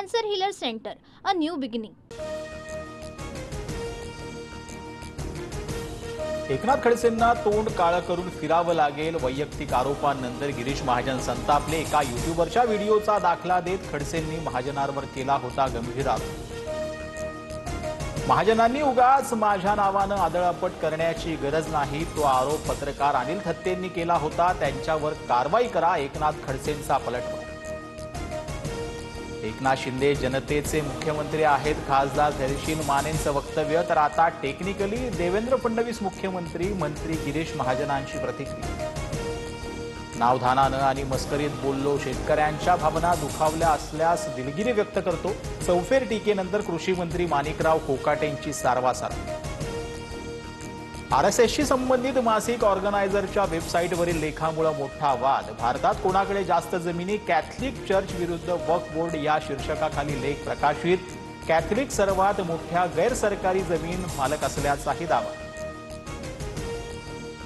Cancer Healer Center, a new beginning. Eknath खडसेंना तोंड काळं करून फिरावं लागेल. वैयक्तिक आरोपांनंतर गिरीश महाजन संतापले. एका युट्यूबरच्या व्हिडिओचा दाखला देत खडसेंनी महाजनांवर केला होता गंभीर आरोप. महाजनांनी उगाच माझ्या नावानं आदळआपट करण्याची गरज नाही. तो आरोप पत्रकार अनिल थत्तेंनी केला होता. त्यांच्यावर कारवाई करा. एकनाथ खडसेंचा पलटवार. एकनाथ शिंदे जनतेचे मुख्यमंत्री आहेत. खासदार धैर्यशील मानेंचं वक्तव्य. तर आता टेक्निकली देवेंद्र फडणवीस मुख्यमंत्री, मंत्री गिरीश महाजनांची प्रतिक्रिया. नावधानानं आणि मस्करीत बोललो, शेतकऱ्यांच्या भावना दुखावल्या असल्यास दिलगिरी व्यक्त करतो. चौफेर टीकेनंतर कृषी मंत्री माणिकराव कोकाटेंची सारवासारव. आरएसएसशी संबंधित मासिक ऑर्गनायझरच्या वेबसाईटवरील लेखामुळे मोठा वाद. भारतात कोणाकडे जास्त जमिनी, कॅथलिक चर्च विरुद्ध वक्फ बोर्ड या शीर्षकाखाली लेख प्रकाशित. कॅथलिक सर्वात मोठ्या गैरसरकारी जमीन मालक असल्याचाही दावा.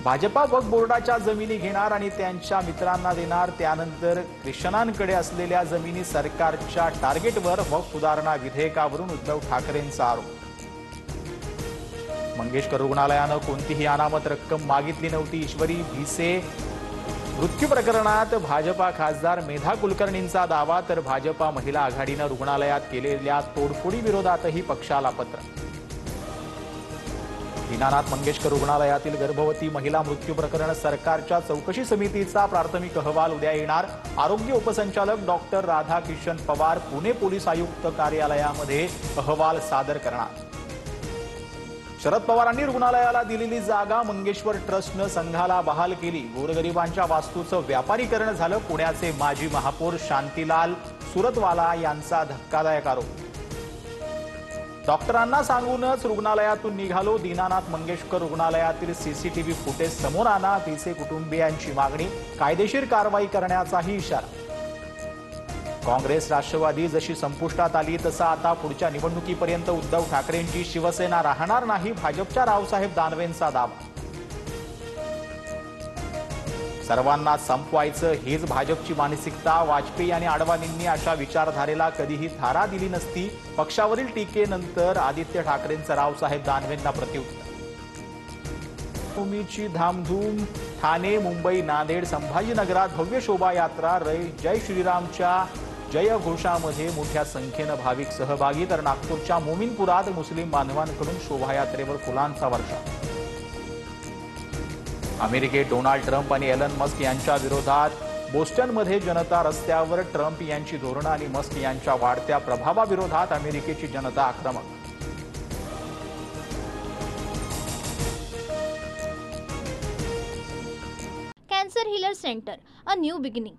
भाजपा वक्फ बोर्डाच्या जमिनी घेणार आणि त्यांच्या मित्रांना देणार. त्यानंतर ख्रिश्चनांकडे असलेल्या जमिनी सरकारच्या टार्गेटवर. वक्फ सुधारणा विधेयकावरून उद्धव ठाकरेंचा आरोप. मंगेशकर रुग्णालयानं कोणतीही अनामत रक्कम मागितली नव्हती. ईश्वरी भिसे मृत्यू प्रकरणात भाजपा खासदार मेधा कुलकर्णींचा दावा. तर भाजपा महिला आघाडीनं रुग्णालयात केलेल्या तोडफोडी विरोधातही पक्षाला पत्र. दीनानाथ मंगेशकर रुग्णालयातील गर्भवती महिला मृत्यू प्रकरण सरकारच्या चौकशी समितीचा प्राथमिक अहवाल उद्या येणार. आरोग्य उपसंचालक डॉक्टर राधाकिशन पवार पुणे पोलीस आयुक्त कार्यालयामध्ये अहवाल सादर करणार. शरद पवारांनी रुग्णालयाला दिलेली जागा मंगेश्वर ट्रस्टनं संघाला बहाल केली. गोरगरिबांच्या वास्तूचं व्यापारीकरण झालं. पुण्याचे माजी महापौर शांतीलाल सुरतवाला यांचा धक्कादायक आरोप. डॉक्टरांना सांगूनच रुग्णालयातून निघालो. दीनानाथ मंगेशकर रुग्णालयातील सीसीटीव्ही फुटेज समोर आणा. भिसे कुटुंबियांची मागणी. कायदेशीर कारवाई करण्याचाही इशारा. काँग्रेस राष्ट्रवादी जशी संपुष्टात आली तसा आता पुढच्या निवडणुकीपर्यंत उद्धव ठाकरेंची शिवसेना राहणार नाही. भाजपच्या रावसाहेब दानवेंचा दावा. सर्वांना संपवायचं हीच भाजपची मानसिकता. वाजपेयी आणि अडवाणींनी अशा विचारधारेला कधीही थारा दिली नसती. पक्षावरील टीकेनंतर आदित्य ठाकरेंचं रावसाहेब दानवेंना प्रत्युत्तर. भूमीची धामधूम. ठाणे, मुंबई, नांदेड, संभाजीनगरात भव्य शोभायात्रा. जय श्रीरामच्या जयघोषामध्ये मोठ्या संख्येनं भाविक सहभागी. तर नागपूरच्या मोमीनपुरात मुस्लिम बांधवांकडून शोभायात्रेवर फुलांचा वर्षाव. अमेरिकेत डोनाल्ड ट्रम्प आणि एलन मस्क यांच्या विरोधात बोस्टनमध्ये जनता रस्त्यावर. ट्रम्प यांची धोरणं आणि मस्क यांच्या वाढत्या प्रभावाविरोधात अमेरिकेची जनता आक्रमक. Cancer Healer Center, a new beginning.